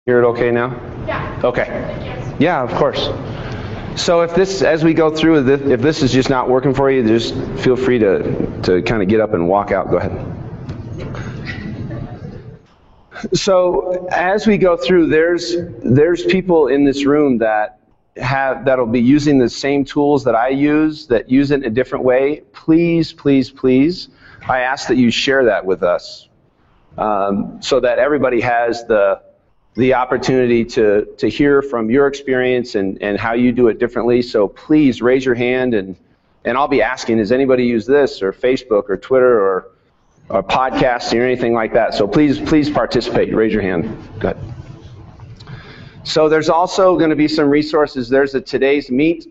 Hear it okay now? Yeah. Okay. Yeah, of course. So if this, as we go through, if this is just not working for you, just feel free to kind of get up and walk out. Go ahead. So as we go through, there's people in this room that'll be using the same tools that I use, that use it in a different way. Please, please, please, I ask that you share that with us, so that everybody has the opportunity to hear from your experience and how you do it differently. So please raise your hand, and I'll be asking, does anybody use this, or Facebook, or Twitter, or podcasting, or anything like that? So please participate. Raise your hand. Go ahead. So there's also going to be some resources. There's a Today's Meet.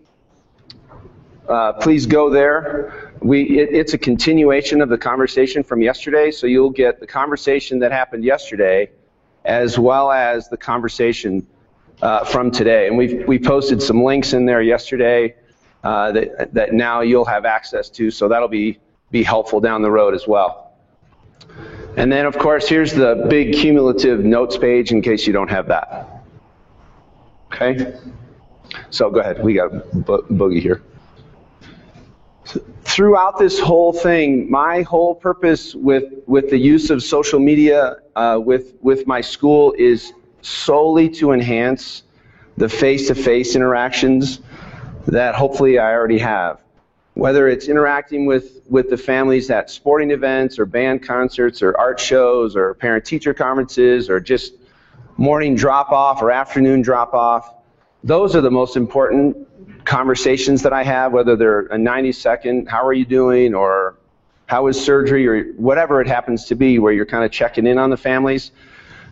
Please go there. It's a continuation of the conversation from yesterday, so you'll get the conversation that happened yesterday as well as the conversation from today. And we posted some links in there yesterday that now you'll have access to, so that'll be helpful down the road as well. And then, of course, here's the big cumulative notes page in case you don't have that. Okay? So go ahead. We got Boogie here. Throughout this whole thing, my whole purpose with the use of social media with my school is solely to enhance the face-to-face interactions that hopefully I already have. Whether it's interacting with the families at sporting events, or band concerts, or art shows, or parent-teacher conferences, or just morning drop-off or afternoon drop-off, those are the most important conversations that I have, whether they're a 90-second, how are you doing, or how was surgery, or whatever it happens to be, where you're kind of checking in on the families.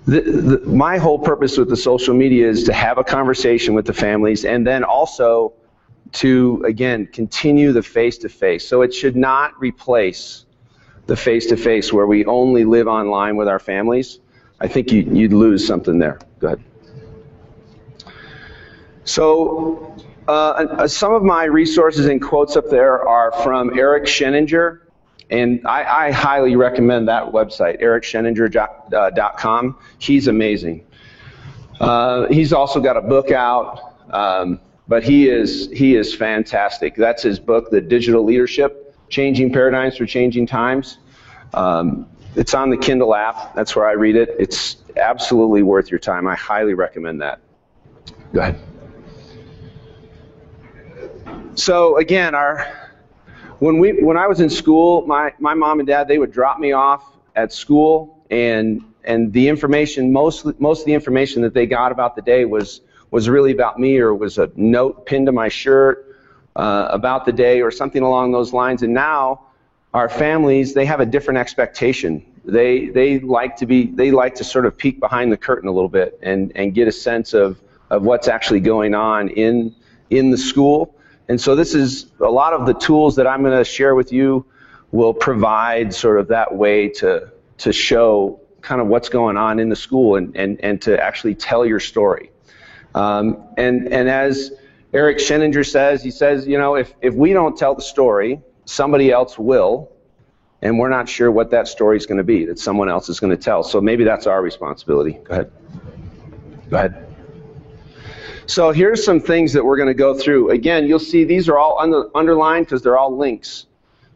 My whole purpose with the social media is to have a conversation with the families, and then also to, again, continue the face-to-face. So it should not replace the face-to-face where we only live online with our families. I think you'd lose something there. Go ahead. So some of my resources and quotes up there are from Eric Sheninger, and I highly recommend that website, ericsheninger.com. He's amazing. He's also got a book out, but he is fantastic. That's his book, The Digital Leadership, Changing Paradigms for Changing Times. It's on the Kindle app. That's where I read it. It's absolutely worth your time. I highly recommend that. Go ahead. So again, when I was in school, my mom and dad, they would drop me off at school, and the information, most of the information that they got about the day was really about me, or was a note pinned to my shirt about the day, or something along those lines. And now our families, they have a different expectation. They like to sort of peek behind the curtain a little bit and get a sense of what's actually going on in the school. And so this is a lot of the tools that I'm going to share with you will provide sort of that way to show kind of what's going on in the school and to actually tell your story. And as Eric Sheninger says, he says, you know, if we don't tell the story, somebody else will, and we're not sure what that story is going to be that someone else is going to tell. So maybe that's our responsibility. Go ahead. Go ahead. So here's some things that we're going to go through. Again, you'll see these are all underlined because they're all links.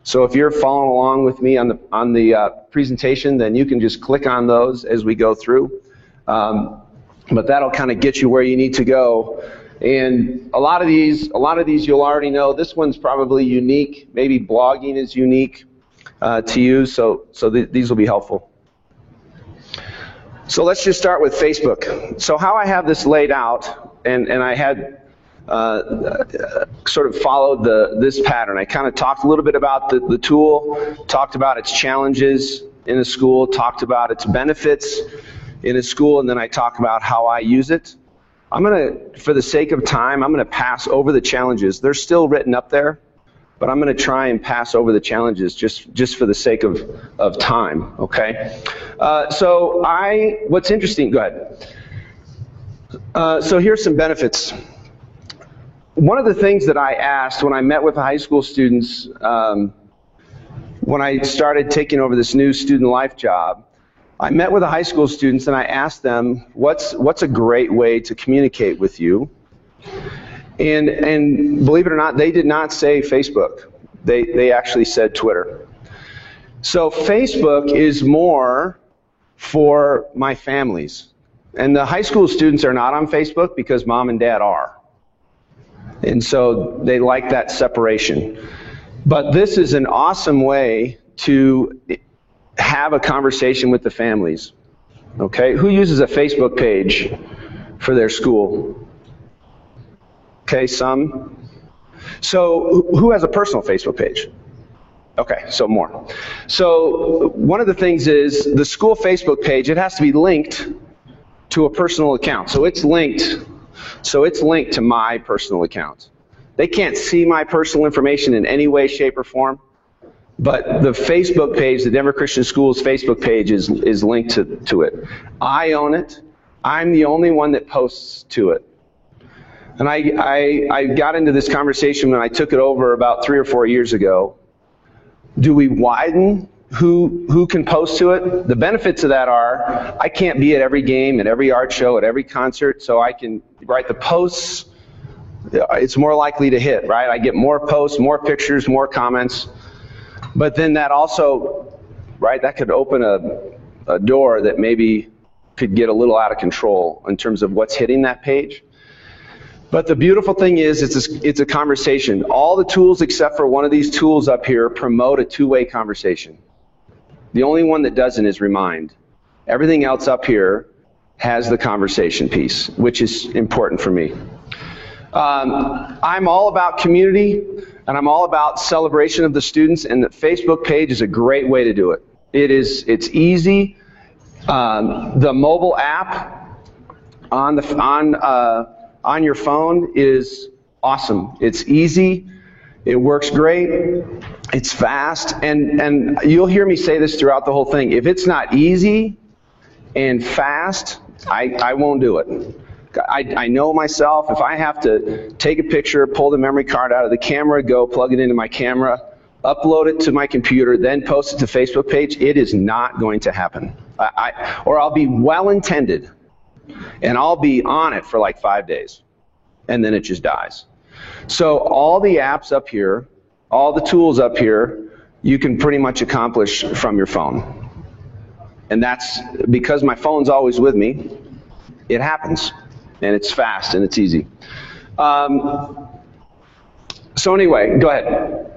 So if you're following along with me on the presentation, then you can just click on those as we go through. But that'll kind of get you where you need to go. And a lot of these you'll already know. This one's probably unique. Maybe blogging is unique to you. So these will be helpful. So let's just start with Facebook. So how I have this laid out. And I had sort of followed this pattern. I kind of talked a little bit about the tool, talked about its challenges in a school, talked about its benefits in a school, and then I talk about how I use it. I'm going to, for the sake of time, I'm going to pass over the challenges. They're still written up there, but I'm going to try and pass over the challenges just for the sake of time, okay? So what's interesting, go ahead. So here's some benefits. One of the things that I asked when I met with the high school students when I started taking over this new student life job I met with the high school students and I asked them, what's a great way to communicate with you? And believe it or not, they did not say Facebook. They actually said Twitter. So Facebook is more for my families. And the high school students are not on Facebook because mom and dad are. And so they like that separation. But this is an awesome way to have a conversation with the families. Okay, who uses a Facebook page for their school? Okay, some. So who has a personal Facebook page? Okay, so more. So one of the things is the school Facebook page, it has to be linked to a personal account. So it's linked to my personal account. They can't see my personal information in any way, shape, or form, but the Facebook page, the Denver Christian Schools Facebook page is linked to it. I own it. I'm the only one that posts to it. And I got into this conversation when I took it over about 3 or 4 years ago. Do we widen who can post to it? The benefits of that are I can't be at every game, at every art show, at every concert, so I can write the posts. It's more likely to hit, right? I get more posts, more pictures, more comments. But then that also, right, that could open a door that maybe could get a little out of control in terms of what's hitting that page. But the beautiful thing is it's a conversation. All the tools except for one of these tools up here promote a two-way conversation. The only one that doesn't is Remind. Everything else up here has the conversation piece, which is important for me. I'm all about community, and I'm all about celebration of the students, and the Facebook page is a great way to do it. It's easy. The mobile app on your phone is awesome. It's easy. It works great. It's fast. And you'll hear me say this throughout the whole thing. If it's not easy and fast, I won't do it. I know myself. If I have to take a picture, pull the memory card out of the camera, go plug it into my camera, upload it to my computer, then post it to Facebook page, it is not going to happen. Or I'll be well-intended, and I'll be on it for like 5 days, and then it just dies. So all the apps up here, all the tools up here, you can pretty much accomplish from your phone. And that's because my phone's always with me, it happens. And it's fast and it's easy. So anyway, go ahead.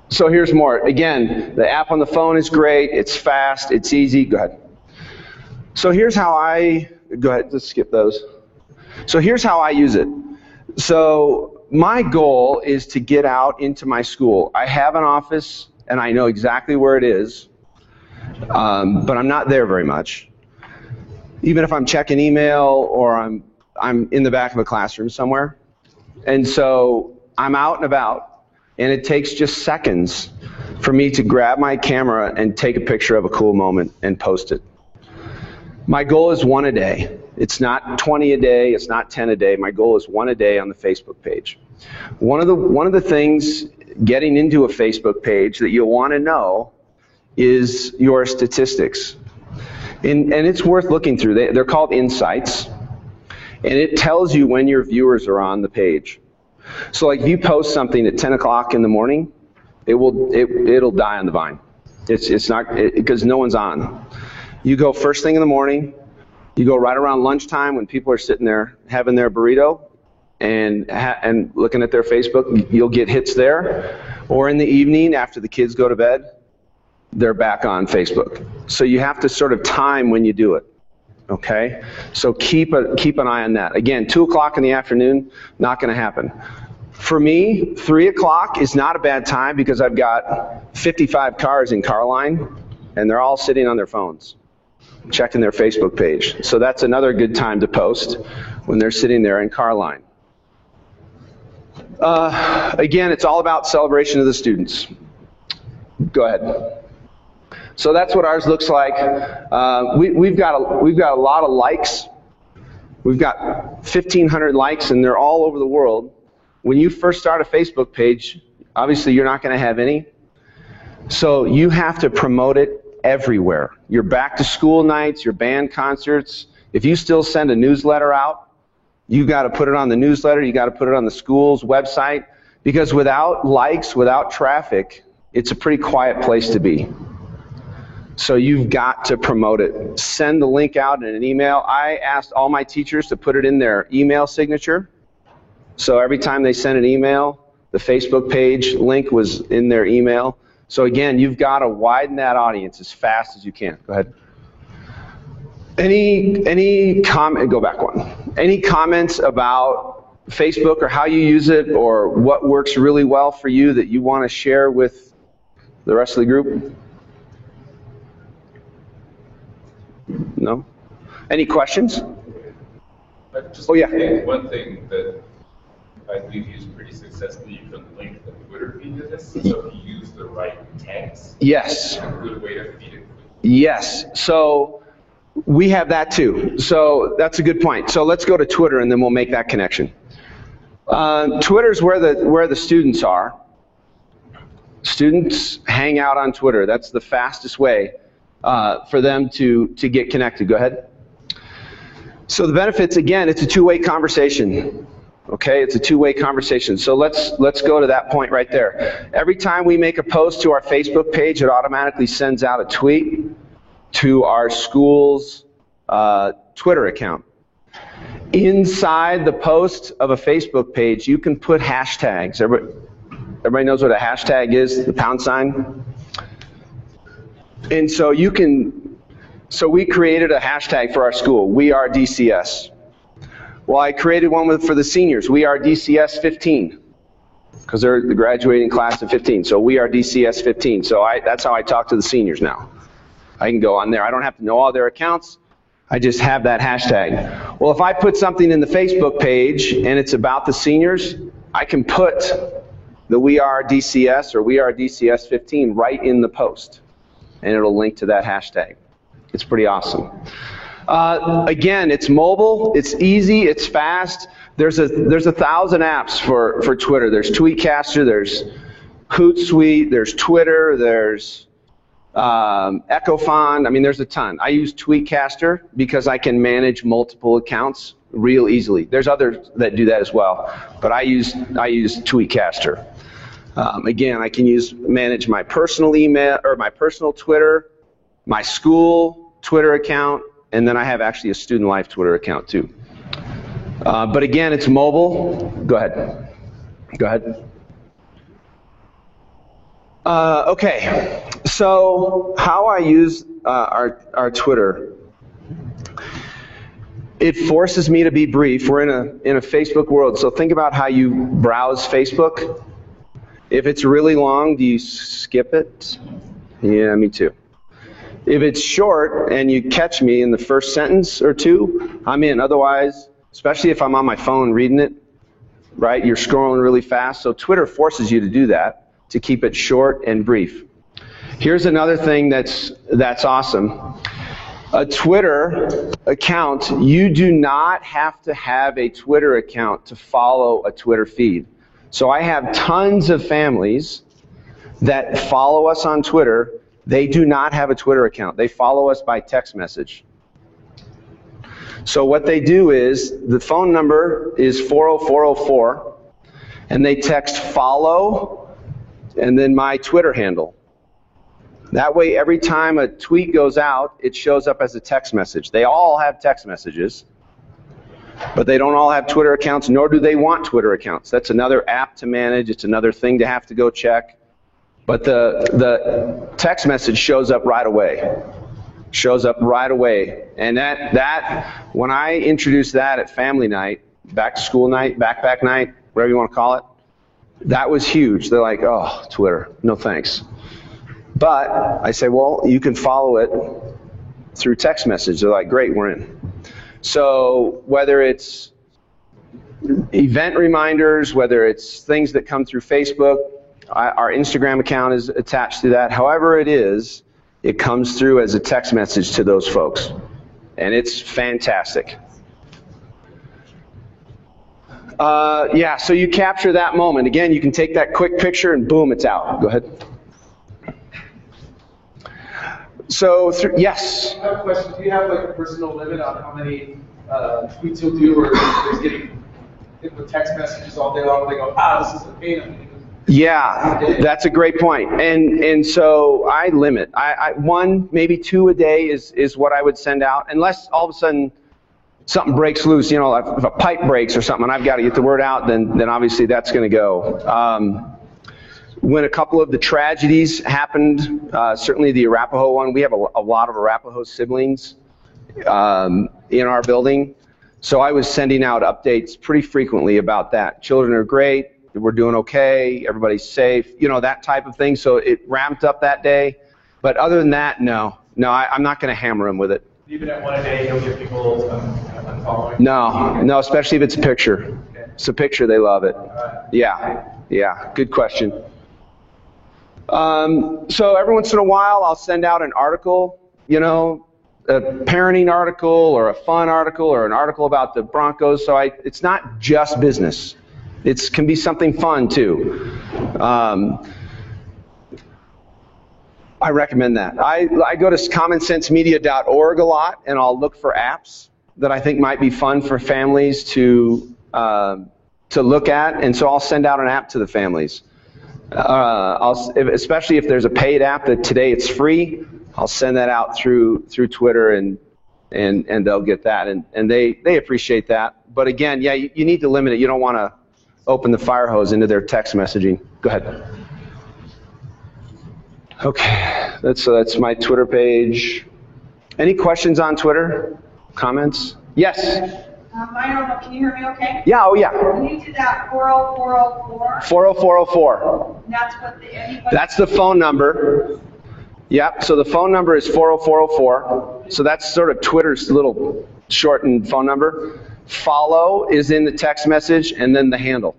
So here's more. Again, the app on the phone is great, it's fast, it's easy. Go ahead. So here's how go ahead, let's skip those. So here's how I use it. So my goal is to get out into my school. I have an office and I know exactly where it is, but I'm not there very much. Even if I'm checking email or I'm in the back of a classroom somewhere. And so I'm out and about, and it takes just seconds for me to grab my camera and take a picture of a cool moment and post it. My goal is 1 a day. It's not 20 a day, it's not 10 a day. My goal is 1 a day on the Facebook page. One of the things getting into a Facebook page that you'll want to know is your statistics. And it's worth looking through. They're called insights. And it tells you when your viewers are on the page. So like if you post something at 10 o'clock in the morning, it'll die on the vine. It's not, because no one's on. You go first thing in the morning, you go right around lunchtime when people are sitting there having their burrito and looking at their Facebook, you'll get hits there. Or in the evening after the kids go to bed, they're back on Facebook. So you have to sort of time when you do it, okay? So keep an eye on that. Again, 2 o'clock in the afternoon, not going to happen. For me, 3 o'clock is not a bad time because I've got 55 cars in car line, and they're all sitting on their phones, checking their Facebook page. So that's another good time to post when they're sitting there in car line. Again, it's all about celebration of the students. Go ahead. So that's what ours looks like. We've got a lot of likes. We've got 1,500 likes, and they're all over the world. When you first start a Facebook page, obviously you're not going to have any. So you have to promote it everywhere. Your back to school nights, your band concerts. If you still send a newsletter out, you got to put it on the newsletter, you got to put it on the school's website, because without likes, without traffic, it's a pretty quiet place to be. So you've got to promote it. Send the link out in an email. I asked all my teachers to put it in their email signature. So every time they sent an email, the Facebook page link was in their email. So again, you've got to widen that audience as fast as you can. Go ahead. Any comment? Go back one. Any comments about Facebook or how you use it or what works really well for you that you want to share with the rest of the group? No? Any questions? Oh yeah. One thing that we've used pretty successfully, you can link the Twitter feed to this. So if you use the right tags, yes, it's a good way to feed it. Yes. So we have that too. So that's a good point. So let's go to Twitter and then we'll make that connection. Twitter's where the students are. Students hang out on Twitter. That's the fastest way for them to get connected. Go ahead. So the benefits, again, it's a two-way conversation. Okay, it's a two-way conversation. So let's go to that point right there. Every time we make a post to our Facebook page, it automatically sends out a tweet to our school's Twitter account. Inside the post of a Facebook page, you can put hashtags. Everybody knows what a hashtag is, the pound sign? And so so we created a hashtag for our school, We Are DCS. Well, I created one for the seniors, We Are DCS 15, because they're the graduating class of 15. So We Are DCS 15. So that's how I talk to the seniors now. I can go on there. I don't have to know all their accounts. I just have that hashtag. Well, if I put something in the Facebook page and it's about the seniors, I can put the We Are DCS or We Are DCS 15 right in the post, and it'll link to that hashtag. It's pretty awesome. Again, it's mobile, it's easy, it's fast. There's 1,000 apps for Twitter. There's Tweetcaster, there's Hootsuite, there's Twitter, there's Echofond. I mean, there's a ton. I use Tweetcaster because I can manage multiple accounts real easily. There's others that do that as well, but I use Tweetcaster. Again, I can manage my personal email or my personal Twitter, my school Twitter account, and then I have actually a Student Life Twitter account too. But again, it's mobile. Go ahead. Go ahead. Okay, so how I use our Twitter. It forces me to be brief. We're in a Facebook world, so think about how you browse Facebook. If it's really long, do you skip it? Yeah, me too. If it's short and you catch me in the first sentence or two, I'm in. Otherwise, especially if I'm on my phone reading it, right, you're scrolling really fast. So Twitter forces you to do that, to keep it short and brief. Here's another thing that's awesome. A Twitter account, you do not have to have a Twitter account to follow a Twitter feed. So I have tons of families that follow us on Twitter. They do not have a Twitter account. They follow us by text message. So what they do is, the phone number is 40404, and they text follow and then my Twitter handle. That way, every time a tweet goes out, it shows up as a text message. They all have text messages, but they don't all have Twitter accounts, nor do they want Twitter accounts. That's another app to manage. It's another thing to have to go check. But the text message shows up right away. Shows up right away. And that when I introduced that at family night, back to school night, backpack night, whatever you want to call it, that was huge. They're like, oh, Twitter, no thanks. But I say, well, you can follow it through text message. They're like, great, we're in. So whether it's event reminders, whether it's things that come through Facebook, our Instagram account is attached to that. However it is, it comes through as a text message to those folks. And it's fantastic. Yeah, so you capture that moment. Again, you can take that quick picture and boom, it's out. Go ahead. Yes. I have a question. Do you have like a personal limit on how many tweets you'll do, or just getting hit with text messages all day long? They go, this is a pain. Yeah, that's a great point. And so I limit. I one, maybe two a day is what I would send out, unless all of a sudden something breaks loose. You know, if a pipe breaks or something, and I've got to get the word out, then obviously that's going to go. When a couple of the tragedies happened, certainly the Arapahoe one, we have a lot of Arapahoe siblings in our building. So I was sending out updates pretty frequently about that. Children are great. We're doing okay. Everybody's safe. You know, that type of thing. So it ramped up that day. But other than that, no, I'm not going to hammer them with it. Even at one a day, you'll get people unfollowing? No, especially if it's a picture. It's a picture, they love it. Yeah, good question. So every once in a while, I'll send out an article, you know, a parenting article or a fun article or an article about the Broncos. So it's not just business. It can be something fun too. I recommend that. I go to commonsensemedia.org a lot, and I'll look for apps that I think might be fun for families to look at, and so I'll send out an app to the families. Especially if there's a paid app that today it's free, I'll send that out through Twitter, and they'll get that, and they appreciate that. But again, yeah, you need to limit it. You don't want to open the fire hose into their text messaging. Go ahead. Okay, that's my Twitter page. Any questions on Twitter? Comments? Yes? I don't know, can you hear me okay? Yeah, oh yeah. Can you do that 40404? 40404. That's what anybody... That's the phone number. Yep, so the phone number is 40404. So that's sort of Twitter's little shortened phone number. Follow is in the text message, and then the handle.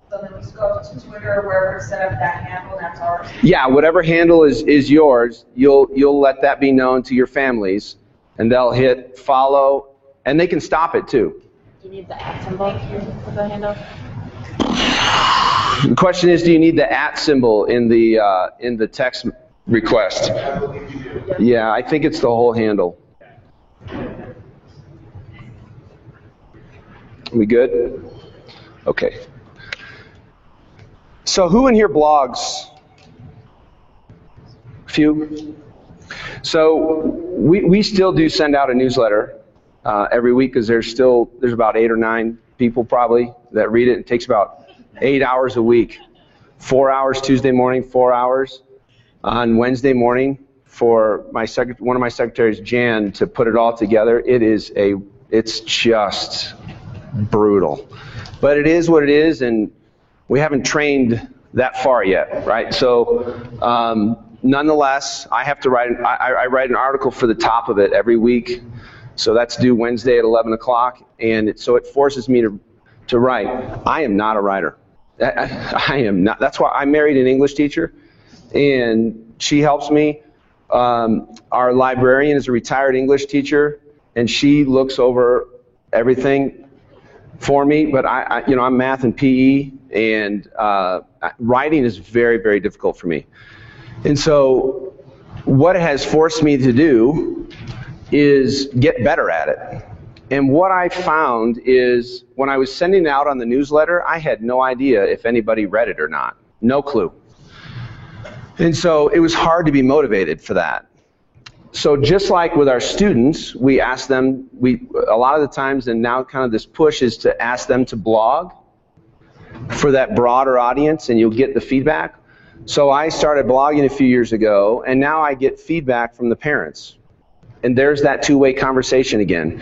So then just go to Twitter, wherever set up that handle, that's ours? Yeah, whatever handle is yours, you'll let that be known to your families, and they'll hit follow, and they can stop it too. Do you need the @ symbol for the handle? The question is, do you need the @ symbol in the text request? Yeah, I think it's the whole handle. We good? Okay. So who in here blogs? Few? So we still do send out a newsletter every week, because there's about 8 or 9 people probably that read it. It takes about 8 hours a week. 4 hours Tuesday morning, 4 hours on Wednesday morning for one of my secretaries, Jan, to put it all together. It's just brutal. But it is what it is, and we haven't trained that far yet, right? So nonetheless, I have to write an article for the top of it every week. So that's due Wednesday at 11 o'clock, and so it forces me to write. I am not a writer. I am not. That's why I married an English teacher, and she helps me. Our librarian is a retired English teacher, and she looks over everything for me. But I'm math and PE, and writing is very, very difficult for me. And so what it has forced me to do is get better at it. And what I found is when I was sending it out on the newsletter, I had no idea if anybody read it or not. No clue. And so it was hard to be motivated for that. So just like with our students, we ask them, a lot of the times, and now kind of this push is to ask them to blog for that broader audience, and you'll get the feedback. So I started blogging a few years ago, and now I get feedback from the parents. And there's that two-way conversation again.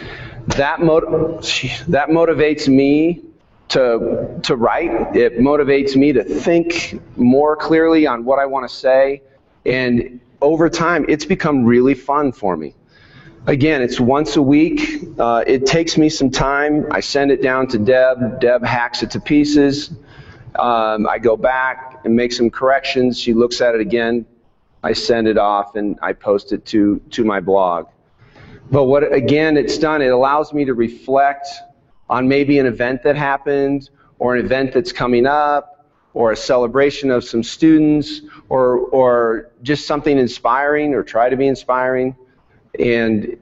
That motivates me to write. It motivates me to think more clearly on what I want to say. And over time, it's become really fun for me. Again, it's once a week. It takes me some time. I send it down to Deb. Deb hacks it to pieces. I go back and make some corrections. She looks at it again. I send it off, and I post it to my blog. But what, again, it's done, it allows me to reflect on maybe an event that happened, or an event that's coming up, or a celebration of some students, or just something inspiring, or try to be inspiring. And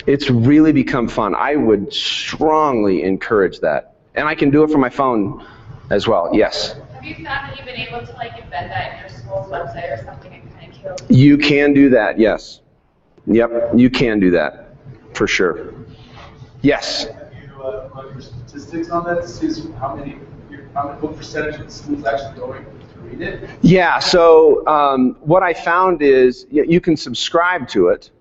it's really become fun. I would strongly encourage that. And I can do it from my phone as well, yes. Have you found that you've been able to like embed that in your school's website or something and kind of kills? You can do that, yes. Yep, you can do that, for sure. Yes? Have you run your statistics on that to see what percentage of the schools actually going to read it? Yeah, so what I found is you can subscribe to it.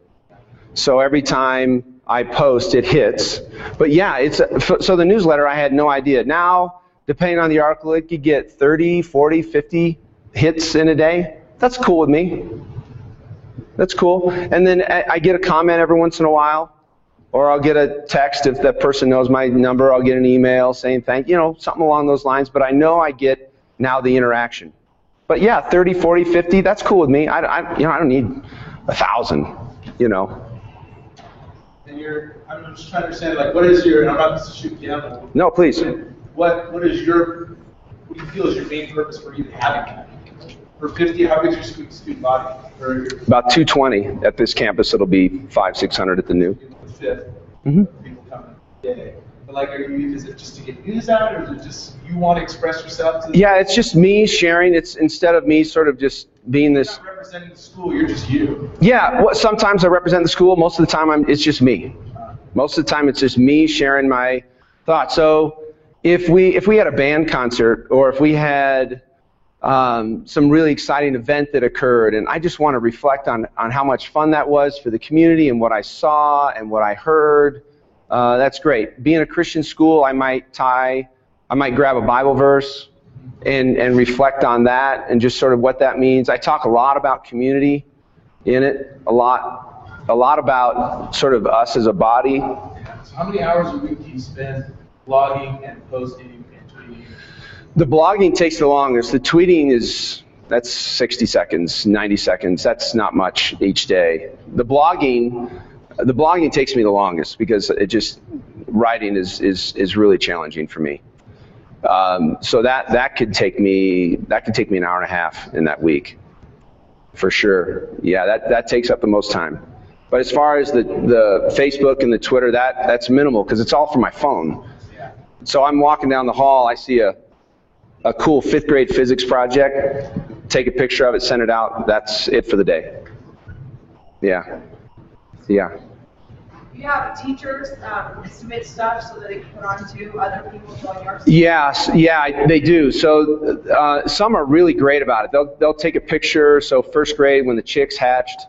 So every time I post, it hits. But yeah, so the newsletter, I had no idea. Now, depending on the article, it could get 30, 40, 50 hits in a day. That's cool with me. That's cool. And then I get a comment every once in a while, or I'll get a text if that person knows my number. I'll get an email saying thank you, something along those lines. But I know I get now the interaction. But yeah, 30, 40, 50, that's cool with me. I don't need 1,000, And I'm just trying to understand, like, what is your, and I'm not to shoot down. No, please. What do you feel is your main purpose for even having it? For 50, how big is your student body? About 220 at this campus. It'll be 500, 600 at the new. The fifth. Mm-hmm. People coming today. But like, is it just to get news out, or is it just you want to express yourself to the Yeah, it's just me sharing. It's instead of me sort of just being this. You're not representing the school, you're just you. Yeah, sometimes I represent the school. Most of the time, it's just me. Most of the time, it's just me sharing my thoughts. So if we had a band concert, or if we had some really exciting event that occurred, and I just want to reflect on how much fun that was for the community and what I saw and what I heard, that's great. Being a Christian school, I might grab a Bible verse and reflect on that and just sort of what that means. I talk a lot about community in it, a lot about sort of us as a body. Yeah. So how many hours a week do you spend blogging and posting and tweeting? The blogging takes the longest. The tweeting that's 60 seconds, 90 seconds. That's not much each day. The blogging takes me the longest because writing is really challenging for me. So that could take me an hour and a half in that week, for sure. Yeah, that takes up the most time. But as far as the Facebook and the Twitter, that's minimal because it's all from my phone. Yeah. So I'm walking down the hall, I see a cool 5th grade physics project, take a picture of it, send it out. That's it for the day. Yeah. Yeah. You have teachers submit stuff so that they can put on to other people on your site? Yes, yeah, they do. So some are really great about it. They'll take a picture. So 1st grade, when the chicks hatched,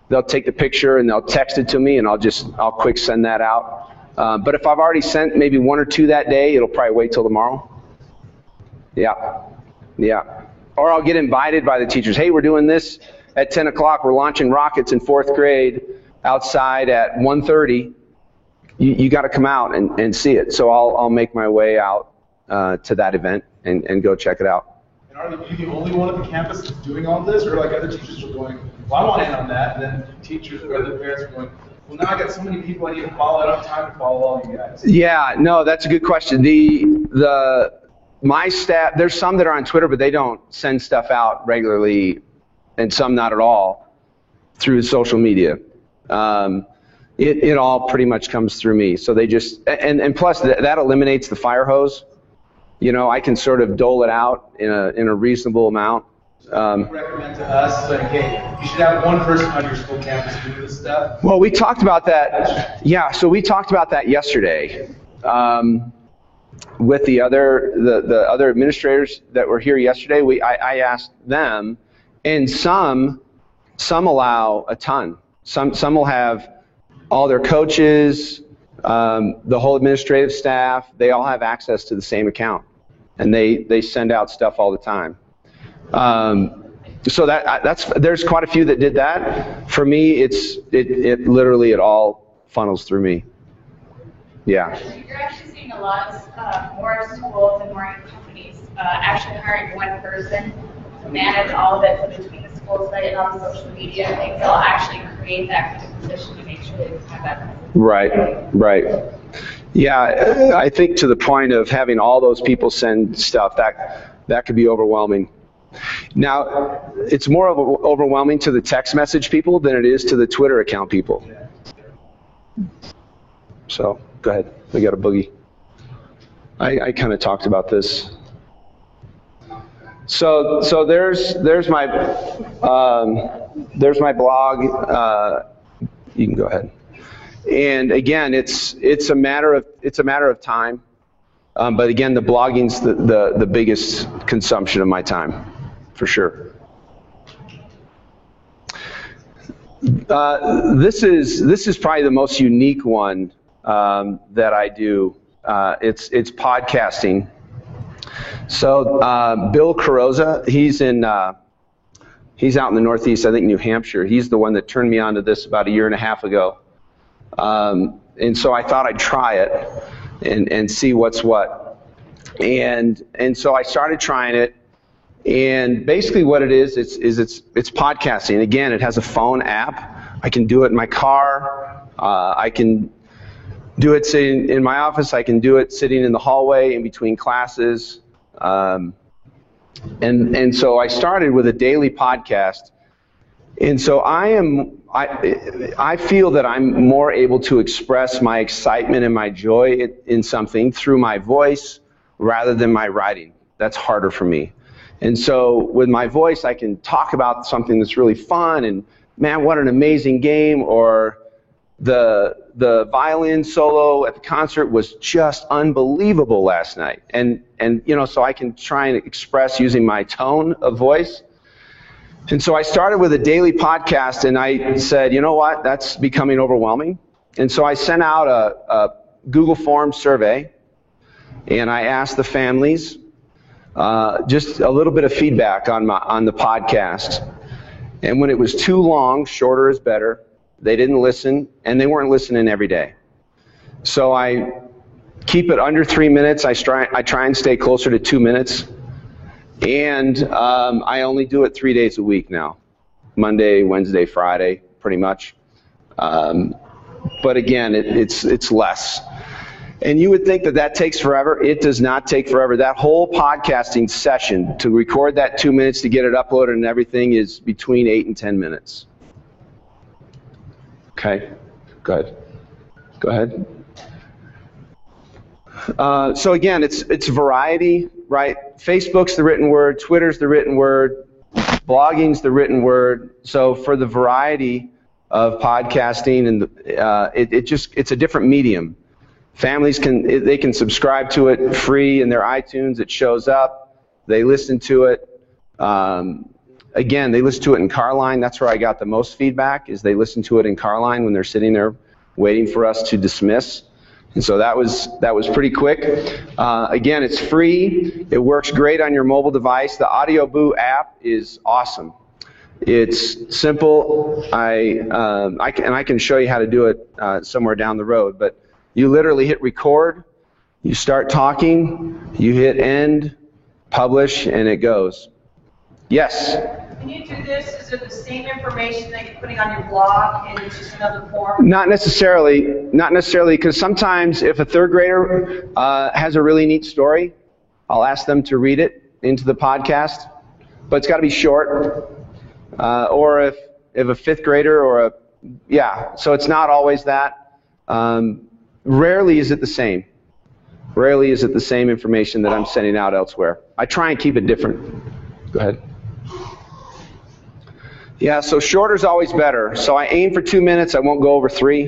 they'll take the picture and they'll text it to me, and I'll quick send that out. But if I've already sent maybe 1 or 2 that day, it'll probably wait till tomorrow. Yeah. Or I'll get invited by the teachers. Hey, we're doing this at 10 o'clock. We're launching rockets in 4th grade outside at 1:30. You got to come out and see it. So I'll make my way out to that event and go check it out. And are you the only one at the campus that's doing all this, or like other teachers are going, well, I want in on that, and then teachers or other parents are going, well, now I got so many people I need to follow. I don't have time to follow all you guys. Yeah, no, that's a good question. My staff, there's some that are on Twitter, but they don't send stuff out regularly, and some not at all through social media. It all pretty much comes through me. So they just, and plus that eliminates the fire hose. I can sort of dole it out in a reasonable amount. You recommend to us, like, hey, you should have one person on your school campus doing this stuff? Well, we talked about that. Yeah, so we talked about that yesterday. With the other administrators that were here yesterday, I asked them, and some allow a ton. Some will have all their coaches, the whole administrative staff. They all have access to the same account, and they send out stuff all the time. So there's quite a few that did that. For me, it literally all funnels through me. Yeah. You're actually seeing a lot of more schools and more companies actually hiring one person to manage all of it, so between the school site and all the social media things, they'll actually create that kind of position to make sure they have that. Right. Yeah, I think to the point of having all those people send stuff, That could be overwhelming. Now, it's more overwhelming to the text message people than it is to the Twitter account people. So, go ahead. We got a boogie. I kind of talked about this. So there's my blog. You can go ahead. And again, it's a matter of time. But again, the blogging's the biggest consumption of my time, for sure. This is probably the most unique one that I do. It's podcasting. So Bill Carrozza, he's out in the Northeast, I think New Hampshire. He's the one that turned me on to this about 1.5 years ago. And so I thought I'd try it and see what's what. And so I started trying it. And basically what it is it's podcasting. Again, it has a phone app. I can do it in my car. I can do it sitting in my office. I can do it sitting in the hallway in between classes. And so I started with a daily podcast. And so I feel that I'm more able to express my excitement and my joy in something through my voice rather than my writing. That's harder for me. And so with my voice, I can talk about something that's really fun and, man, what an amazing game, or the violin solo at the concert was just unbelievable last night. And so I can try and express using my tone of voice. And so I started with a daily podcast, and I said, you know what, that's becoming overwhelming. And so I sent out a Google Forms survey, and I asked the families just a little bit of feedback on the podcast. And when it was too long, shorter is better, they didn't listen, and they weren't listening every day. So I keep it under 3 minutes. I try and stay closer to 2 minutes. And I only do it 3 days a week now. Monday, Wednesday, Friday, pretty much. But again, it's less. And you would think that takes forever. It does not take forever. That whole podcasting session, to record that 2 minutes, to get it uploaded and everything, is between 8 and 10 minutes. Okay, go ahead. So again, it's variety, right? Facebook's the written word, Twitter's the written word, blogging's the written word. So for the variety of podcasting, and it's a different medium. Families can subscribe to it free in their iTunes. It shows up. They listen to it. Again, they listen to it in Carline. That's where I got the most feedback, is they listen to it in Carline when they're sitting there waiting for us to dismiss. And so that was pretty quick. Again, it's free. It works great on your mobile device. The AudioBoo app is awesome. It's simple. I can show you how to do it somewhere down the road. But you literally hit record, you start talking, you hit end, publish, and it goes. Yes? When you do this, is it the same information that you're putting on your blog and it's just another form? Not necessarily, because sometimes if a third grader has a really neat story, I'll ask them to read it into the podcast, but it's got to be short. Or if a fifth grader so it's not always that. Rarely is it the same. Rarely is it the same information that I'm sending out elsewhere. I try and keep it different. Go ahead. Yeah, so shorter is always better. So I aim for 2 minutes. I won't go over 3.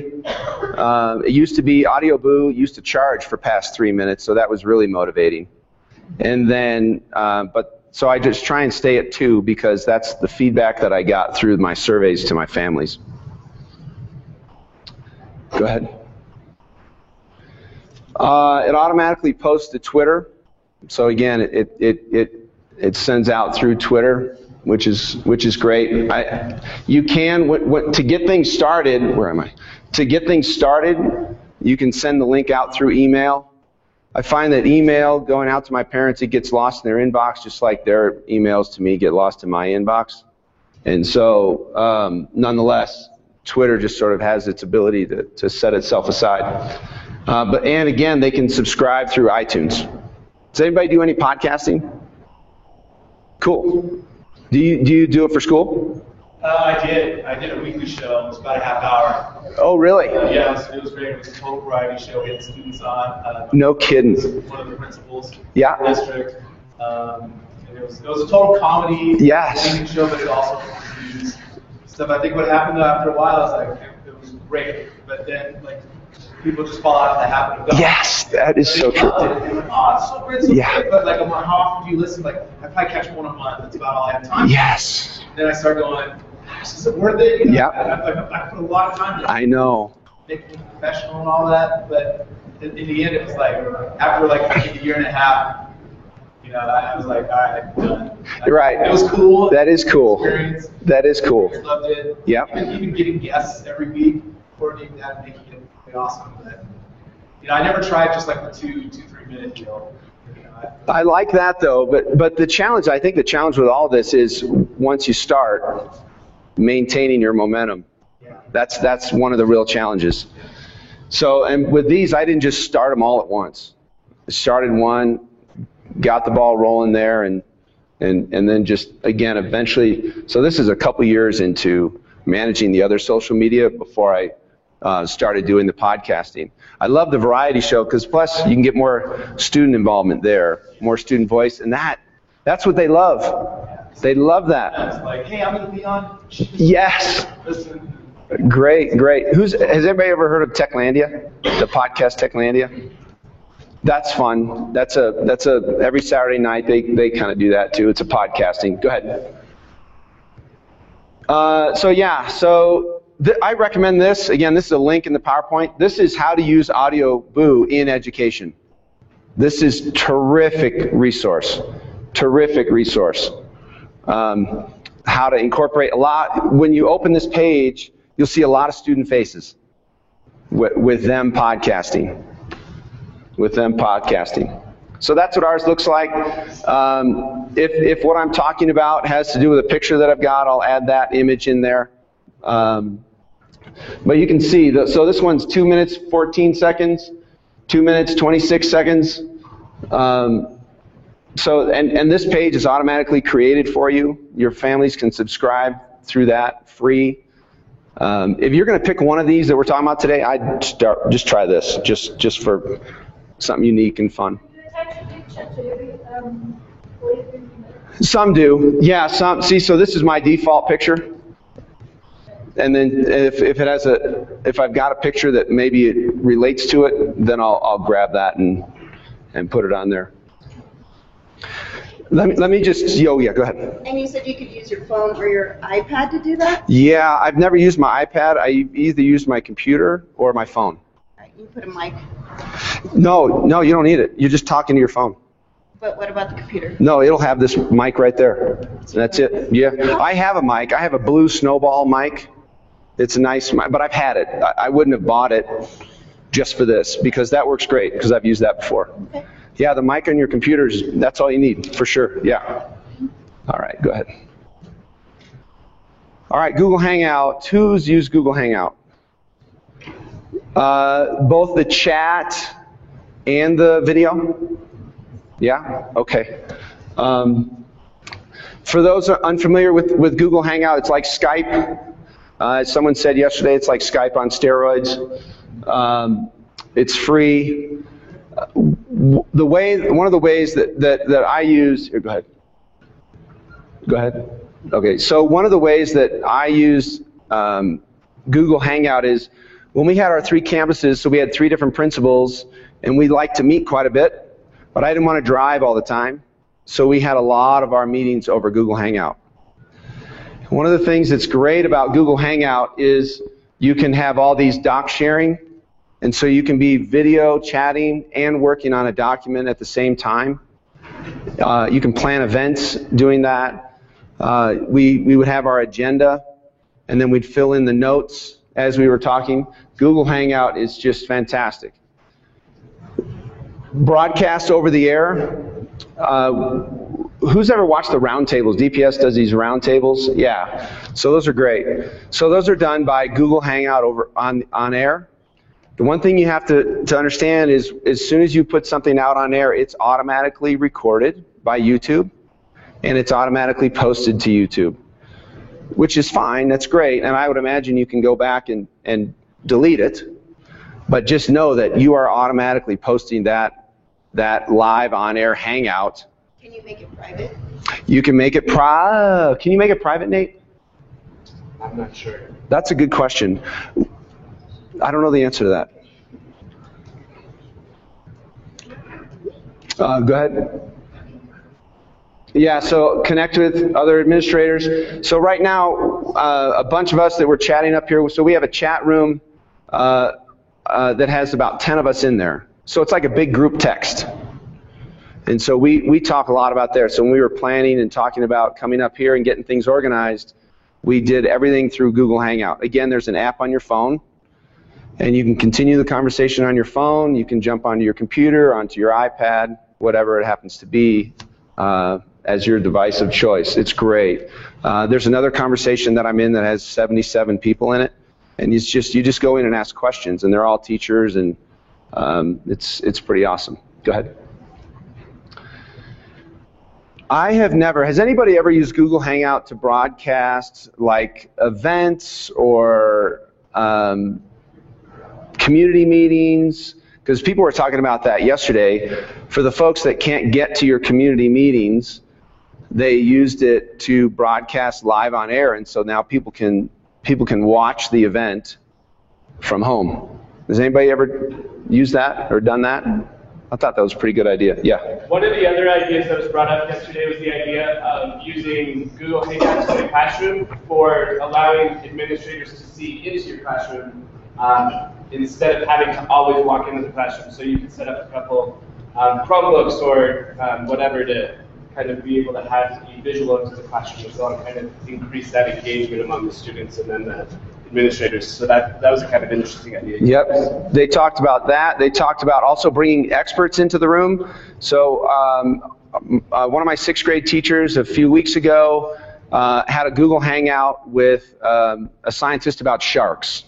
It used to be AudioBoo used to charge for past 3 minutes, so that was really motivating. And then, so I just try and stay at 2 because that's the feedback that I got through my surveys to my families. Go ahead. It automatically posts to Twitter. So again, it sends out through Twitter, which is great. You can to get things started. Where am I? To get things started, you can send the link out through email. I find that email going out to my parents, it gets lost in their inbox, just like their emails to me get lost in my inbox. And so, nonetheless, Twitter just sort of has its ability to set itself aside. And again, they can subscribe through iTunes. Does anybody do any podcasting? Cool. Do you do it for school? I did a weekly show. It was about a half hour. Oh, really? Yeah, it was great. It was a total variety show. We had students on. No kidding. One of the principals Yeah. in the district. And it was a total comedy Yes. show, but it also used stuff. I think what happened after a while is like it was great, but then like people just fall out of the habit of going. Yes, that is so true. Oh, it's so great, so Yeah. great. But like, how often do you listen? Like, I probably catch one a month. That's about all I have time. Yes. Then I start going, gosh, is it worth it? You know, Yeah. I put a lot of time into I know. making it professional and all that, but in the end, it was like, after like I think a year and a half, you know, I was like, all right, I'm done. You're right. It was cool. That is cool. Experience. That is cool. I loved it. Yep. Even getting guests every week, coordinating that, making it really awesome. But, you know, I never tried just like the 2-3 minute deal. You know, I like that though, but the challenge, I think the challenge with all this is once you start, maintaining your momentum. yeah. That's one of the real challenges. So, and with these, I didn't just start them all at once. I started one, got the ball rolling there, and then just, again, eventually, so this is a couple years into managing the other social media before I started doing the podcasting. I love the variety show because plus you can get more student involvement there, more student voice, and that's what they love. They love that. It's like, hey, I'm going to be on. Yes. Listen. Great. Has everybody ever heard of Techlandia? The podcast Techlandia? That's fun. That's a every Saturday night they kind of do that too. It's a podcasting. Go ahead. I recommend this. Again, this is a link in the PowerPoint. This is how to use AudioBoo in education. This is terrific resource. How to incorporate a lot. When you open this page, you'll see a lot of student faces with them podcasting. So that's what ours looks like. If what I'm talking about has to do with a picture that I've got, I'll add that image in there. But you can see, so this one's 2 minutes, 14 seconds, 2 minutes, 26 seconds. And this page is automatically created for you. Your families can subscribe through that, free. If you're going to pick one of these that we're talking about today, I'd just try this, just for something unique and fun. Some do, yeah. Some see. So this is my default picture, and then if I've got a picture that maybe it relates to it, then I'll grab that and put it on there. Let me just, go ahead. And you said you could use your phone or your iPad to do that? Yeah, I've never used my iPad. I either use my computer or my phone. All right, you put a mic. No, you don't need it. You're just talking to your phone. But what about the computer? No, it'll have this mic right there. That's it. Yeah, I have a mic. I have a blue Snowball mic. It's a nice mic, but I've had it. I wouldn't have bought it just for this because that works great because I've used that before. Okay. Yeah, the mic on your computer that's all you need, for sure, yeah. All right, go ahead. All right, Google Hangout. Who's used Google Hangout? Both the chat and the video? Yeah? Okay. For those unfamiliar with Google Hangout, it's like Skype. As someone said yesterday, it's like Skype on steroids. It's free. One of the ways that I use, here, go ahead. Okay, so one of the ways that I use Google Hangout is when we had our 3 campuses, so we had 3 different principals, and we liked to meet quite a bit, but I didn't want to drive all the time, so we had a lot of our meetings over Google Hangout. One of the things that's great about Google Hangout is you can have all these doc sharing. And so you can be video chatting and working on a document at the same time. You can plan events doing that. We would have our agenda, and then we'd fill in the notes as we were talking. Google Hangout is just fantastic. Broadcast over the air. Who's ever watched the roundtables? DPS does these roundtables. Yeah. So those are great. So those are done by Google Hangout over on air. The one thing you have to understand is as soon as you put something out on air, it's automatically recorded by YouTube, and it's automatically posted to YouTube, which is fine, that's great, and I would imagine you can go back and delete it, but just know that you are automatically posting that live on-air hangout. Can you make it private? You can make it Can you make it private, Nate? I'm not sure. That's a good question. I don't know the answer to that. Go ahead. Yeah, so connect with other administrators. So right now, a bunch of us that were chatting up here, so we have a chat room that has about 10 of us in there. So it's like a big group text. And so we talk a lot about there. So when we were planning and talking about coming up here and getting things organized, we did everything through Google Hangout. Again, there's an app on your phone, and you can continue the conversation on your phone. You can jump onto your computer, onto your iPad, whatever it happens to be, as your device of choice. It's great. There's another conversation that I'm in that has 77 people in it, and you just go in and ask questions, and they're all teachers, and it's pretty awesome. Go ahead. I have never, has anybody ever used Google Hangout to broadcast like events or community meetings? Because people were talking about that yesterday. For the folks that can't get to your community meetings, they used it to broadcast live on air, and so now people can watch the event from home. Has anybody ever used that or done that? I thought that was a pretty good idea. Yeah. One of the other ideas that was brought up yesterday was the idea of using Google Hangouts in the classroom for allowing administrators to see into your classroom instead of having to always walk into the classroom. So you can set up a couple Chromebooks or whatever to kind of be able to have the visual into the classroom as well and kind of increase that engagement among the students and then the administrators. So that was a kind of interesting idea. Yep. They talked about that. They talked about also bringing experts into the room. So one of my 6th grade teachers a few weeks ago had a Google Hangout with a scientist about sharks.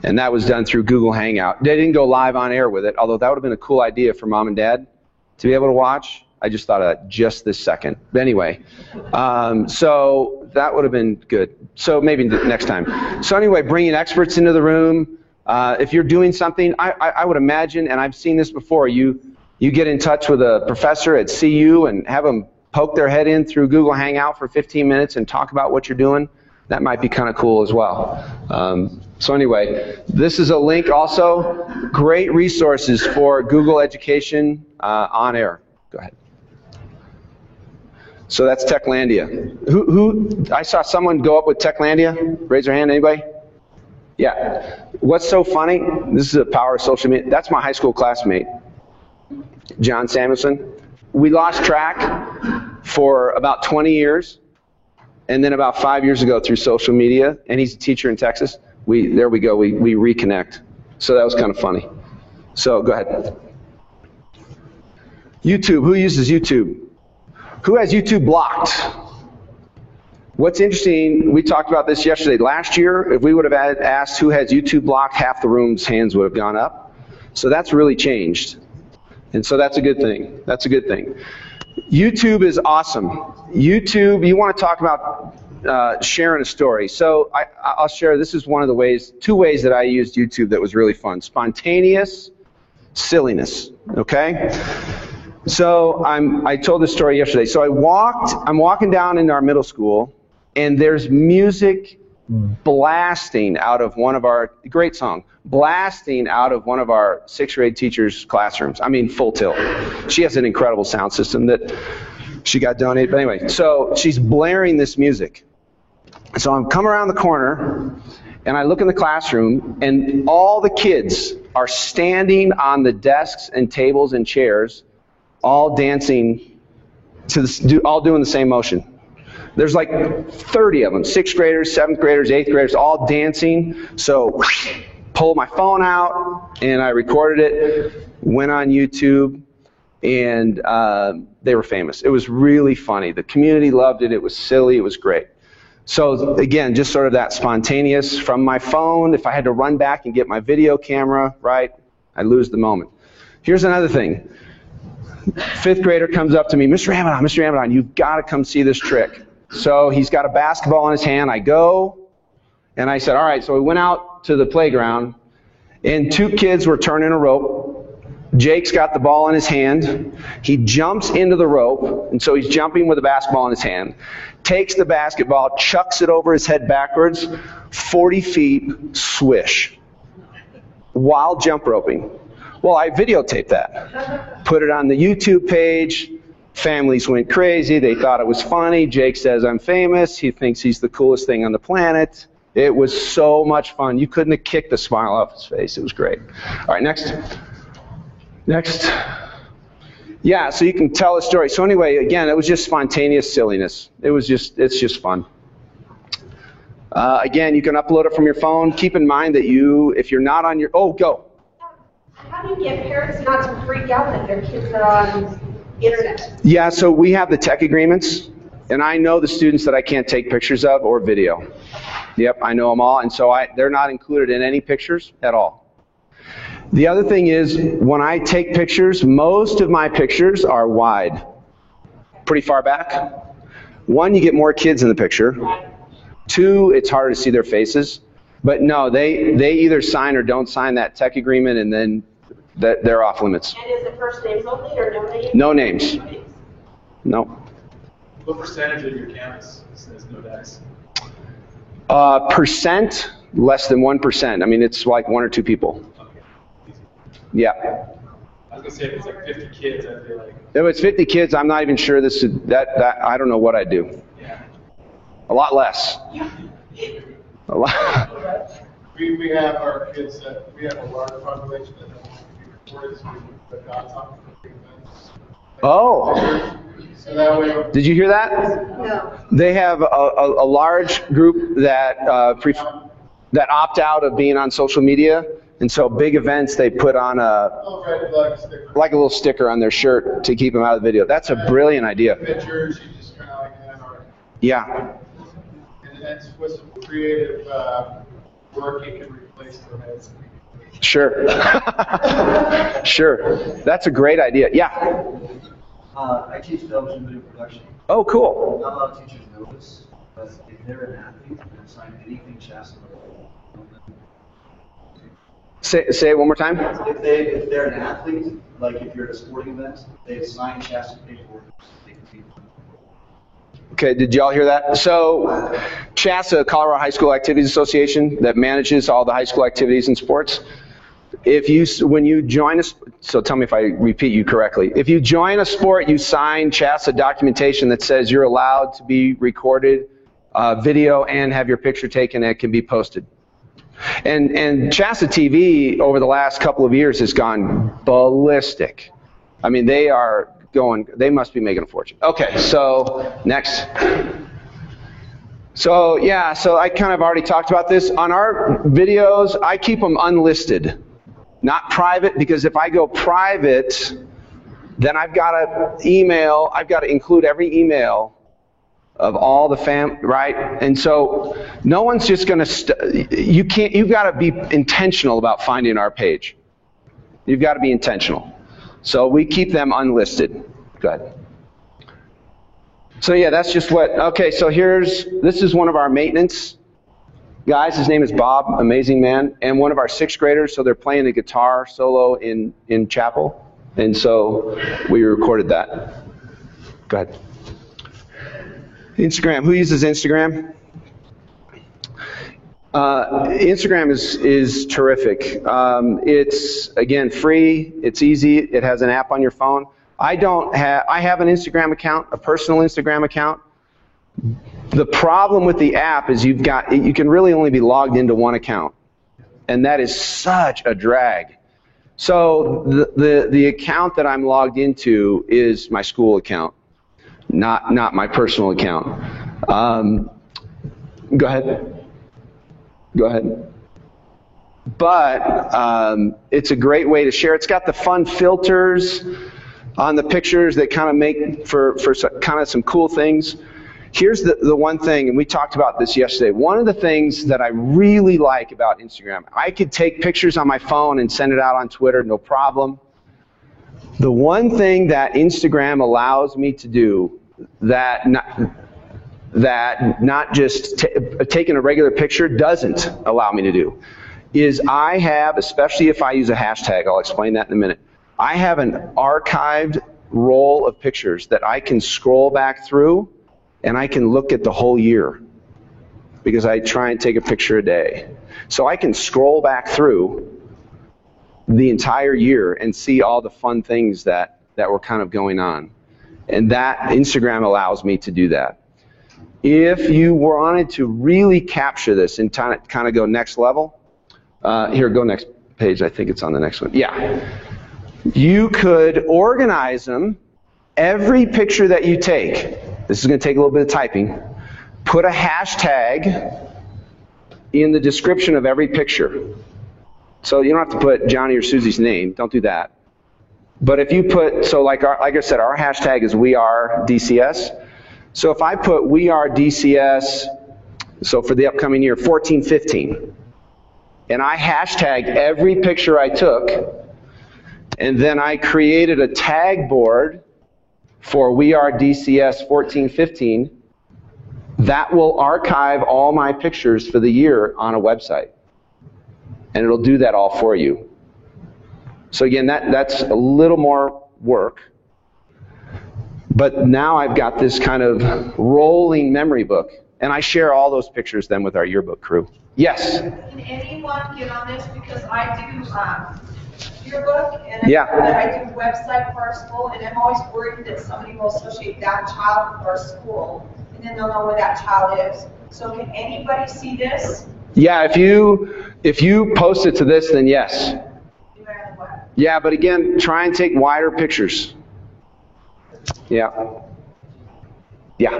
And that was done through Google Hangout. They didn't go live on air with it, although that would have been a cool idea for mom and dad to be able to watch. I just thought of that just this second. But anyway, so that would have been good. So maybe next time. So anyway, bringing experts into the room. If you're doing something, I would imagine, and I've seen this before, you get in touch with a professor at CU and have them poke their head in through Google Hangout for 15 minutes and talk about what you're doing. That might be kind of cool as well. So anyway, this is a link also. Great resources for Google Education on air. Go ahead. So that's Techlandia. Who? I saw someone go up with Techlandia. Raise their hand, anybody? Yeah. What's so funny? This is the power of social media. That's my high school classmate, John Samuelson. We lost track for about 20 years, and then about 5 years ago through social media, and he's a teacher in Texas. There we go. We reconnect. So that was kind of funny. So go ahead. YouTube. Who uses YouTube? Who has YouTube blocked? What's interesting, we talked about this yesterday. Last year, if we would have asked who has YouTube blocked, half the room's hands would have gone up. So that's really changed. And so that's a good thing. That's a good thing. YouTube is awesome. YouTube, you want to talk about sharing a story. So I'll share, this is one of the ways, 2 ways that I used YouTube that was really fun. Spontaneous silliness, okay? So I told this story yesterday. So I'm walking down into our middle school, and there's music blasting out of one of our, great song, blasting out of one of our 6th grade teachers' classrooms. I mean, full tilt. She has an incredible sound system that she got donated. But anyway, so she's blaring this music. So I'm coming around the corner, and I look in the classroom, and all the kids are standing on the desks and tables and chairs, all dancing, all doing the same motion. There's like 30 of them, 6th graders, 7th graders, 8th graders, all dancing. So pulled my phone out, and I recorded it, went on YouTube, and they were famous. It was really funny. The community loved it. It was silly. It was great. So again, just sort of that spontaneous from my phone. If I had to run back and get my video camera, right, I'd lose the moment. Here's another thing. Fifth grader comes up to me, Mr. Amadon, you've got to come see this trick. So he's got a basketball in his hand. I go, and I said, all right. So we went out to the playground, and 2 kids were turning a rope. Jake's got the ball in his hand. He jumps into the rope, and so he's jumping with the basketball in his hand. Takes the basketball, chucks it over his head backwards, 40 feet, swish, while jump roping. Well, I videotaped that, put it on the YouTube page. Families went crazy. They thought it was funny. Jake says I'm famous. He thinks he's the coolest thing on the planet. It was so much fun. You couldn't have kicked the smile off his face. It was great. All right, next. Next. Yeah, so you can tell a story. So anyway, again, it was just spontaneous silliness. It's just fun. Again, you can upload it from your phone. Keep in mind that if you're not on your, go. How do you get parents not to freak out that their kids are on internet? Yeah, so we have the tech agreements, and I know the students that I can't take pictures of or video. Yep, I know them all, and so they're not included in any pictures at all. The other thing is, when I take pictures, most of my pictures are wide, pretty far back. 1, you get more kids in the picture. 2, it's harder to see their faces. But no, they either sign or don't sign that tech agreement, and then they're off limits. And is it first names only or no names? No names. No. What percentage of your campus says no dice? Percent, less than 1%. I mean, it's like 1 or 2 people. Yeah. I was gonna say if it's like 50 kids, I'd be like. If it's 50 kids, I'm not even sure that I don't know what I'd do. Yeah. A lot less. A lot. We have our kids that we have a large population that don't want to be recorded, so we put dots on for events. Oh. So that way. Did you hear that? No. They have a large group that that opt out of being on social media, and so big events they put on like a little sticker on their shirt to keep them out of the video. That's a brilliant idea. Pictures, you just kind of like have our. Yeah. And that's with some creative work, you can replace their heads. Sure. Sure. That's a great idea. Yeah. I teach television video production. Oh, cool. Not a lot of teachers know this, but if they're an athlete, they'll sign anything Shasta. Say it one more time. If they're an athlete, like if you're at a sporting event, they sign Shasta paperwork. They compete. Okay, did y'all hear that? So, Shasta, Colorado High School Activities Association, that manages all the high school activities and sports. When you join us, so tell me if I repeat you correctly. If you join a sport, you sign Shasta documentation that says you're allowed to be recorded, video, and have your picture taken and it can be posted. And Shasta TV over the last couple of years has gone ballistic. I mean, they must be making a fortune. Okay, so next. So yeah, so I kind of already talked about this. On our videos, I keep them unlisted, not private, because if I go private, then I've got to include every email of all the right? And so no one's just going to, you've got to be intentional about finding our page. You've got to be intentional. So we keep them unlisted. Go ahead. So yeah, that's just okay, so this is one of our maintenance guys. His name is Bob, amazing man, and one of our 6th graders, so they're playing the guitar solo in chapel, and so we recorded that. Go ahead. Instagram. Who uses Instagram? Instagram is terrific. It's, again, free. It's easy. It has an app on your phone. I have an Instagram account, a personal Instagram account. The problem with the app is you can really only be logged into one account, and that is such a drag. So the account that I'm logged into is my school account, not my personal account. Go ahead. Go ahead. But it's a great way to share. It's got the fun filters on the pictures that kind of make for kind of some cool things. Here's the one thing, and we talked about this yesterday. One of the things that I really like about Instagram, I could take pictures on my phone and send it out on Twitter, no problem. The one thing that Instagram allows me to do that not just taking a regular picture doesn't allow me to do is I have, especially if I use a hashtag, I'll explain that in a minute, I have an archived roll of pictures that I can scroll back through and I can look at the whole year because I try and take a picture a day. So I can scroll back through the entire year and see all the fun things that were kind of going on. And that Instagram allows me to do that. If you wanted to really capture this and kind of go next level, here, go next page. I think it's on the next one. Yeah. You could organize them. Every picture that you take, this is going to take a little bit of typing, put a hashtag in the description of every picture. So you don't have to put Johnny or Susie's name. Don't do that. But if you put, so like I said, our hashtag is WeAreDCS. So if I put WeAreDCS, so for the upcoming year, 14-15, and I hashtag every picture I took, and then I created a tag board for WeAreDCS 14-15, that will archive all my pictures for the year on a website. And it'll do that all for you. So again, that's a little more work. But now I've got this kind of rolling memory book, and I share all those pictures then with our yearbook crew. Yes? Can anyone get on this? Because I do yearbook, and Yeah. I do website for our school, and I'm always worried that somebody will associate that child with our school, and then they'll know where that child is. So can anybody see this? Yeah, if you post it to this, then yes. Yeah, but again, try and take wider pictures. Yeah. Yeah.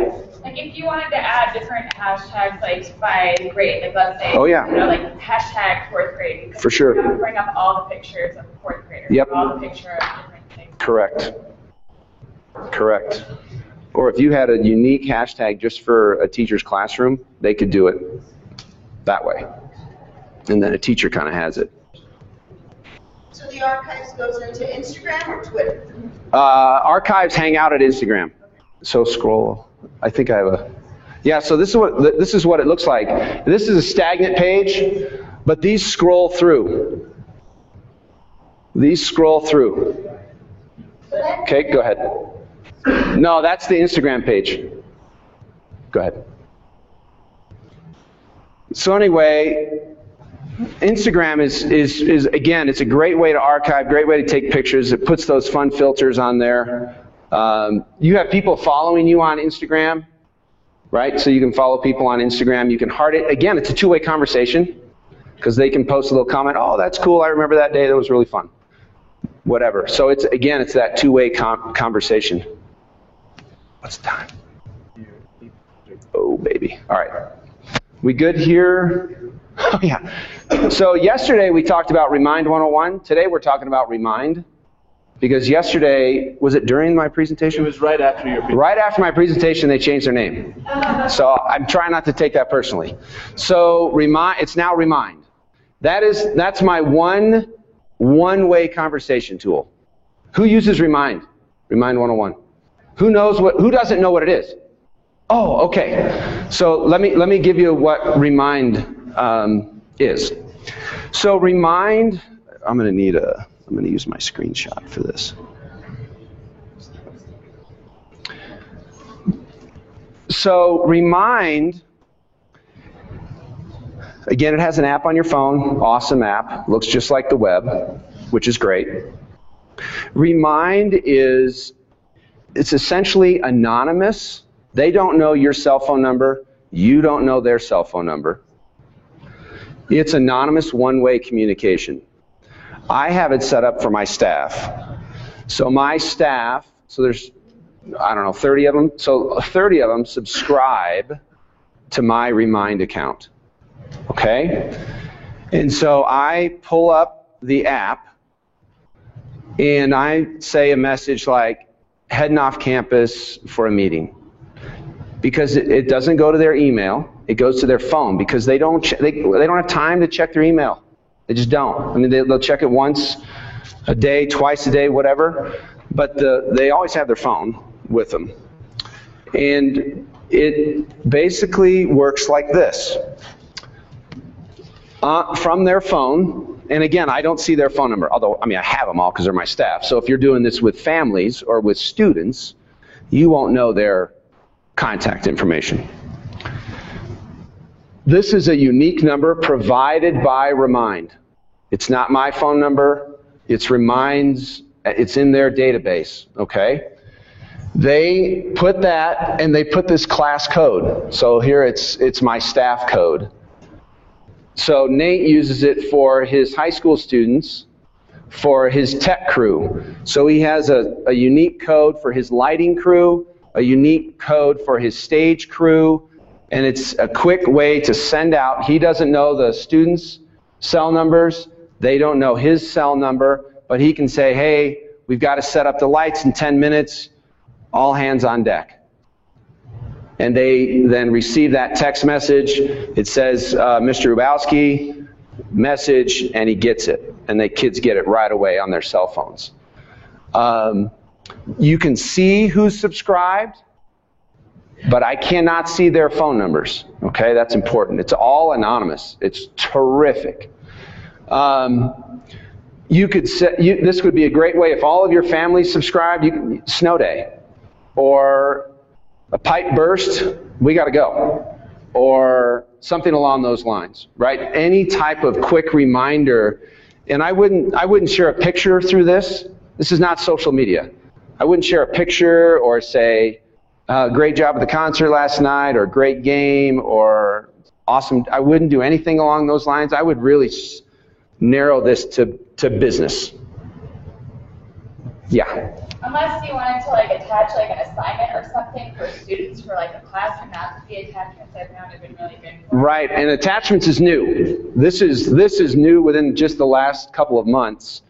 Like if you wanted to add different hashtags, like by grade, like let's say, Oh, yeah. you know, like hashtag 4th grade. Because For sure. You have to bring up all the pictures of 4th graders. Yep. All the pictures of different things. Correct. Correct. Or if you had a unique hashtag just for a teacher's classroom, they could do it that way. And then a teacher kind of has it. So the archives goes into Instagram or Twitter? Archives hang out at Instagram. So scroll. I think I have a. Yeah. So this is what it looks like. This is a stagnant page, but these scroll through. These scroll through. Okay. Go ahead. No, that's the Instagram page. Go ahead. So anyway, Instagram is again, it's a great way to archive, great way to take pictures. It puts those fun filters on there. You have people following you on Instagram, right? So you can follow people on Instagram. You can heart it. Again, it's a two-way conversation because they can post a little comment. Oh, that's cool. I remember that day. That was really fun. Whatever. So it's that two-way conversation. What's the time? Oh, baby. All right. We good here? Oh, yeah. So yesterday we talked about Remind 101. Today we're talking about Remind. Because yesterday, was it during my presentation? It was right after your presentation. Right after my presentation, they changed their name. So I'm trying not to take that personally. So it's now Remind. That's my one-way conversation tool. Who uses Remind? Remind 101. Who doesn't know what it is? Oh, okay. So let me give you what Remind is. So Remind, I'm going to use my screenshot for this. So Remind, again, it has an app on your phone, awesome app, looks just like the web, which is great. Remind it's essentially anonymous. They don't know your cell phone number. You don't know their cell phone number. It's anonymous one-way communication. I have it set up for my staff. So my staff, so there's, 30 of them. So 30 of them subscribe to my Remind account. Okay? And so I pull up the app and I say a message like, heading off campus for a meeting. Because it doesn't go to their email, it goes to their phone they don't have time to check their email. They just don't. I mean, they'll check it once a day, twice a day, whatever. But they always have their phone with them. And it basically works like this. From their phone, and again, I don't see their phone number, although, I mean, I have them all because they're my staff. So if you're doing this with families or with students, you won't know their contact information. This is a unique number provided by Remind. It's not my phone number. It's Remind's. It's in their database, okay? They put that, and they put this class code. So here it's my staff code. So Nate uses it for his high school students, for his tech crew. So he has a unique code for his lighting crew, a unique code for his stage crew, and it's a quick way to send out. He doesn't know the students' cell numbers. They don't know his cell number, but he can say, hey, we've got to set up the lights in 10 minutes, all hands on deck. And they then receive that text message. It says, Mr. Rubowski, message, and he gets it. And the kids get it right away on their cell phones. You can see who's subscribed, but I cannot see their phone numbers. Okay, that's important. It's all anonymous. It's terrific. You could this would be a great way if all of your family subscribed. Snow day, or a pipe burst, we got to go, or something along those lines, right? Any type of quick reminder. And I wouldn't share a picture through this. This is not social media. I wouldn't share a picture or say, great job at the concert last night, or great game, or awesome. I wouldn't do anything along those lines. I would really narrow this to business. Yeah. Unless you wanted to like attach like an assignment or something for students for like a classroom, that would be attachments I've found have been really good for. Right, and attachments is new. This is new within just the last couple of months,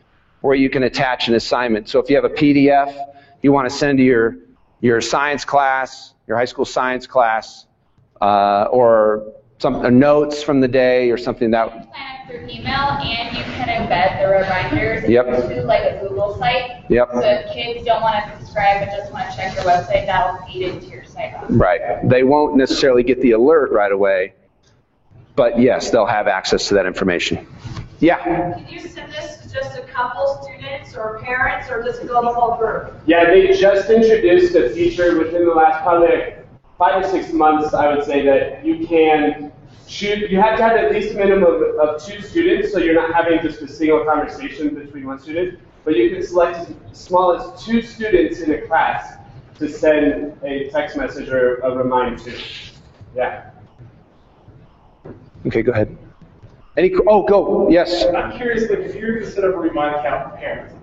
where you can attach an assignment. So if you have a PDF you want to send to your science class, your high school science class, or notes from the day or something that. You can sign up through email, and you can embed the reminders into like a Google site. Yep. So if kids don't want to subscribe but just want to check your website, that'll feed into your site. Right. They won't necessarily get the alert right away, but yes, they'll have access to that information. Yeah. Can you send this to just a couple students or parents, or does it go to the whole group? Yeah, they just introduced a feature within the last probably 5 or 6 months, I would say, that you can shoot. You have to have at least a minimum of 2 students, so you're not having just a single conversation between one student. But you can select as small as 2 students in a class to send a text message or a reminder to. Yeah. Okay, go ahead. Go. Yes. I'm curious, like, if you're to set up a remind account for parents,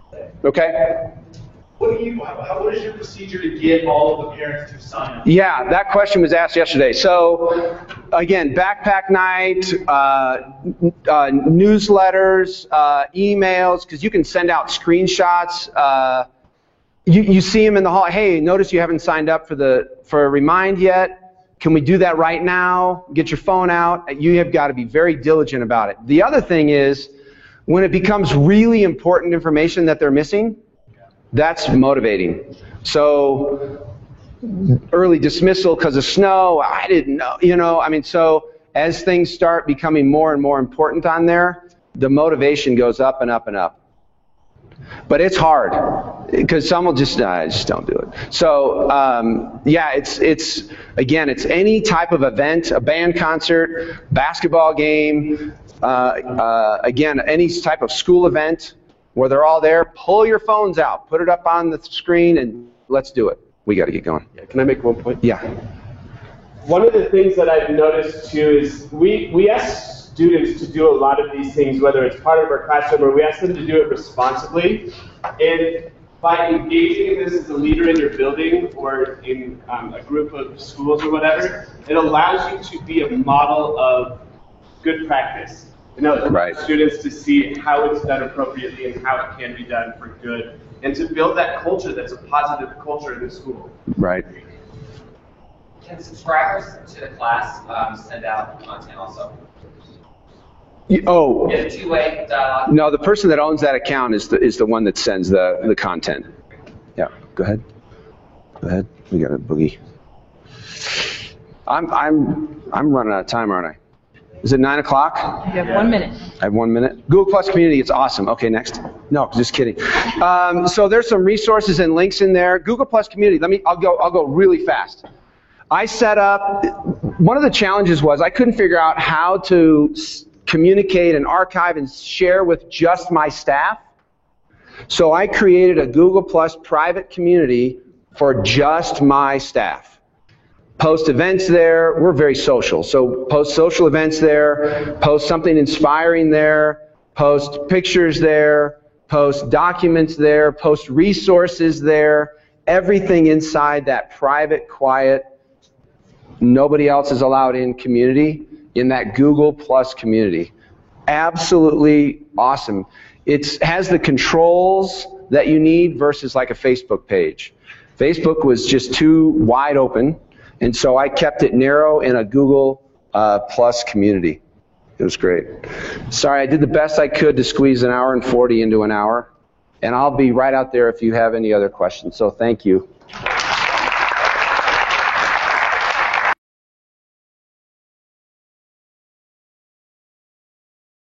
Okay. what is your procedure to get all of the parents to sign up? Yeah, that question was asked yesterday. So, again, backpack night, newsletters, emails, because you can send out screenshots. You see them in the hall. Hey, notice you haven't signed up for a Remind yet. Can we do that right now? Get your phone out. You have got to be very diligent about it. The other thing is, when it becomes really important information that they're missing, that's motivating. So early dismissal because of snow, I didn't know, so as things start becoming more and more important on there, the motivation goes up and up and up. But it's hard because some will just don't do it. So it's any type of event, a band concert, basketball game, again, any type of school event where they're all there. Pull your phones out, put it up on the screen, and let's do it. We got to get going. Yeah, can I make one point? Yeah. One of the things that I've noticed too is we ask students to do a lot of these things, whether it's part of our classroom or we ask them to do it responsibly. And by engaging in this as a leader in your building or in a group of schools or whatever, it allows you to be a model of good practice. Right. Students to see how it's done appropriately and how it can be done for good, and to build that culture that's a positive culture in the school. Right. Can subscribers to the class send out content also? Oh, Get a two-way dialogue. no, the person that owns that account is the one that sends the content. Yeah, go ahead. Go ahead. We got a boogie. I'm running out of time, aren't I? Is it 9 o'clock? You have 1 minute. I have 1 minute. Google Plus Community, it's awesome. Okay, next. No, just kidding. So there's some resources and links in there. Google Plus Community. I'll go really fast. I set up. One of the challenges was I couldn't figure out how to communicate and archive and share with just my staff. So I created a Google Plus private community for just my staff. Post events there. We're very social. So post social events there, post something inspiring there, post pictures there, post documents there, post resources there, everything inside that private, quiet, nobody else is allowed in community, in that Google Plus community. Absolutely awesome. It has the controls that you need versus like a Facebook page. Facebook was just too wide open. And so I kept it narrow in a Google Plus community. It was great. Sorry, I did the best I could to squeeze an hour and 40 into an hour. And I'll be right out there if you have any other questions. So thank you.